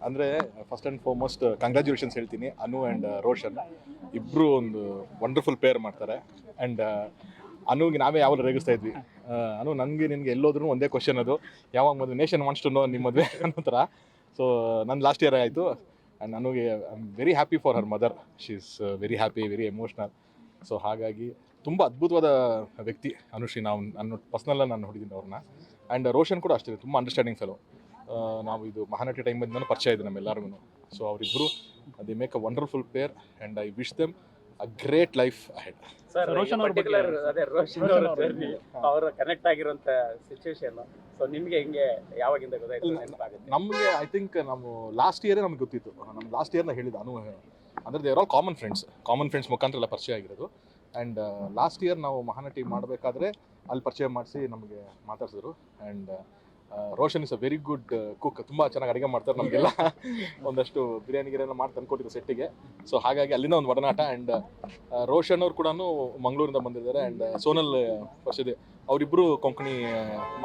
ಅಂದರೆ first and foremost congratulations ಹೇಳ್ತೀನಿ ಅನು and Roshan ಇಬ್ಬರು ಒಂದು ವಂಡರ್ಫುಲ್ ಪೇರ್ ಮಾಡ್ತಾರೆ. ಆ್ಯಂಡ್ ಅನುಗೆ ನಾವೇ ಯಾವಾಗ ರೇಗಿಸ್ತಾ ಇದ್ವಿ, ಅನು ನನಗೆ ನಿನಗೆ ಎಲ್ಲೋದ್ರೂ ಒಂದೇ ಕ್ವಶನ್ ಅದು, ಯಾವಾಗ ಮದುವೆ ನೇಷನ್ ವಾಂಟ್ಸ್ ಟು ನೋ ನಿಮ್ಮ ಮದುವೆ ಅನ್ನೋ ಥರ. ಸೊ ನನ್ನ ಲಾಸ್ಟ್ ಇಯರ್ ಆಯಿತು ಆ್ಯಂಡ್ ನನಗೆ I am very happy for her mother. She is very happy, very emotional. So ಹಾಗಾಗಿ ತುಂಬ ಅದ್ಭುತವಾದ ವ್ಯಕ್ತಿ ಅನುಶ್ರೀ. ನಾನು ಪರ್ಸ್ನಲ್ಲ ನಾನು ನೋಡಿದ್ದೀನಿ ಅವ್ರನ್ನ. ಆ್ಯಂಡ್ ರೋಷನ್ ಕೂಡ ಅಷ್ಟೇ, ತುಂಬ ಅಂಡರ್ಸ್ಟ್ಯಾಂಡಿಂಗ್ ಫೆಲೋ. ನಾವು ಇದು ಮಹಾನಟಿ ಟೈಮಿಂದನೂ ಪರಿಚಯ ಇದೆ ನಮ್ಮೆಲ್ಲರಿಗೂ. ಸೊ ಅವರಿಬ್ಬರು they make a wonderful pair and I wish them a great life ahead. Sir Roshan ಅವ್ರ ಬಗ್ಗೆ ರೋಷನ್ ಅವರ ಜರ್ನಿ, ಅವರ ಕನೆಕ್ಟ್ ಆಗಿರುವಂತ ಸಿಚುವೇಶನ್, ಸೊ ನಿಮಗೆ ಹೆಂಗೆ ಯಾವಾಗಿಂದ ಗೊತ್ತಾಯ್ತು ನೆನಪಾಗುತ್ತೆ? ನಮಗೆ ಐ ಥಿಂಕ್ ನಾವು ಲಾಸ್ಟ್ ಇಯರೇ ನಮ್ಗೆ ಗೊತ್ತಿತ್ತು. ನಮ್ಮ ಲಾಸ್ಟ್ ಇಯರ್ನ ಹೇಳಿದ್ದು ಅನು ಅಂದರೆ ದೇವರ್ ಆಲ್ ಕಾಮನ್ ಫ್ರೆಂಡ್ಸ್ ಮುಖಾಂತರ ಎಲ್ಲ ಪರಿಚಯ ಆಗಿರೋದು. ಆ್ಯಂಡ್ ಲಾಸ್ಟ್ ಇಯರ್ ನಾವು ಮಹಾನಟಿ ಮಾಡಬೇಕಾದ್ರೆ ಅಲ್ಲಿ ಪರಿಚಯ ಮಾಡಿಸಿ ನಮಗೆ ಮಾತಾಡ್ಸಿದ್ರು. And Roshan is a very good cook, ತುಂಬ ಚೆನ್ನಾಗಿ ಅಡುಗೆ ಮಾಡ್ತಾರೆ. ನಮಗೆಲ್ಲ ಒಂದಷ್ಟು ಬಿರಿಯಾನಿಗೆಲ್ಲ ಮಾಡಿ ತಂದುಕೊಟ್ಟಿದ್ರು ಸೆಟ್ಟಿಗೆ. ಸೊ ಹಾಗಾಗಿ ಅಲ್ಲಿಂದ ಒಂದು ಒಡನಾಟ. ಆ್ಯಂಡ್ ರೋಷನ್ ಅವ್ರು ಕೂಡ ಮಂಗಳೂರಿಂದ ಬಂದಿದ್ದಾರೆ. ಆ್ಯಂಡ್ ಸೋನಲ್ ವರ್ಷದೆ ಅವರಿಬ್ಬರು ಕೊಂಕಣಿ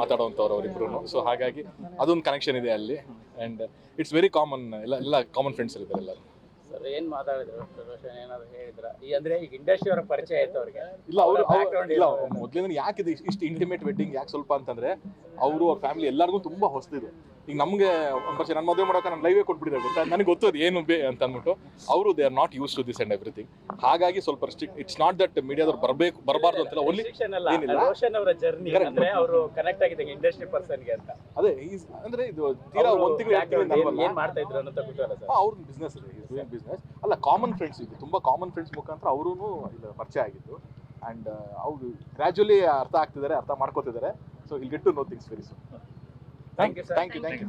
ಮಾತಾಡೋವಂಥವ್ರು ಅವರಿಬ್ಬರು. ಸೊ ಹಾಗಾಗಿ ಅದೊಂದು ಕನೆಕ್ಷನ್ ಇದೆ ಅಲ್ಲಿ. ಆ್ಯಂಡ್ ಇಟ್ಸ್ ವೆರಿ ಕಾಮನ್, ಎಲ್ಲ ಕಾಮನ್ ಫ್ರೆಂಡ್ಸ್ ಇದ್ದಾರೆ ಎಲ್ಲರೂ. ಸರ್ ಏನ್ ಮಾತಾಡಿದ್ರು ರೋಷನ್, ಏನಾದ್ರು ಹೇಳಿದ್ರ? ಅಂದ್ರೆ ಈಗ ಇಂಡಸ್ಟ್ರಿ ಅವರ ಪರಿಚಯ ಆಯ್ತು ಅವ್ರಿಗೆ? ಇಲ್ಲ, ಅವರು ಇಲ್ಲ ಮೊದಲಿಂದ ಯಾಕೆ ಇದು ಇಷ್ಟು ಇಂಟಿಮೇಟ್ ವೆಡ್ಡಿಂಗ್ ಯಾಕೆ ಸ್ವಲ್ಪ ಅಂತಂದ್ರೆ, ಅವರು ಅವ್ರ ಫ್ಯಾಮಿಲಿ ಎಲ್ಲರಿಗೂ ತುಂಬ ಹೊಸದಿದು. ಈಗ ನಮಗೆ ಒಂದು ವರ್ಷ ನನ್ನ ಮದುವೆ ಮಾಡೋಕೆ ನಾನು ಲೈವೇ ಕೊಟ್ಬಿಟ್ಟಿದ್ದಾರೆ ಗೊತ್ತಾ, ನನಗೆ ಗೊತ್ತದು ಏನು ಅಂತ ಅಂದ್ಬಿಟ್ಟು. ಅವರು they are not used to this and everything. ಹಾಗಾಗಿ ಸ್ವಲ್ಪ ರಿಸ್ಟ್ರಿಕ್ಟ್. ಇಟ್ಸ್ ನಾಟ್ ದಟ್ ಮೀಡಿಯಾದವ್ರು ಬರಬಾರ್ದು ಅಂತೆಲ್ಲ. ಓನ್ಲಿ ರೋಷನ್ ಅವರ ಜರ್ನಿ ಅಂದ್ರೆ ಅವರು ಕನೆಕ್ಟ್ ಆಗಿದ್ದಂಗೆ ಇಂಡಸ್ಟ್ರಿ ಪರ್ಸನ್ಗೆ ಅಂತ. ಅದೇ ಅಂದ್ರೆ ಇದು ತೀರಾ ಒಂದು ತಿಂಗಳು ಏನ್ ಮಾಡ್ತಾ ಇದ್ರು ಅನ್ನೋ ಗೊತ್ತಲ್ಲ ಸರ್. ಅವ್ರ ಬಿಸ್ನೆಸ್ ಇದೆ, ಬಿಸ್ನೆಸ್ ಅಲ್ಲ, ಕಾಮನ್ ಫ್ರೆಂಡ್ಸ್ ಇದು, ತುಂಬ ಕಾಮನ್ ಫ್ರೆಂಡ್ಸ್ ಮುಖಾಂತರ ಅವರೂ ಇಲ್ಲಿ ಪರಿಚಯ ಆಗಿದ್ದು. ಆ್ಯಂಡ್ ಅವರು ಗ್ರ್ಯಾಜುಲಿ ಅರ್ಥ ಮಾಡ್ಕೋತಿದ್ದಾರೆ. So will get to know things very soon. Thank you.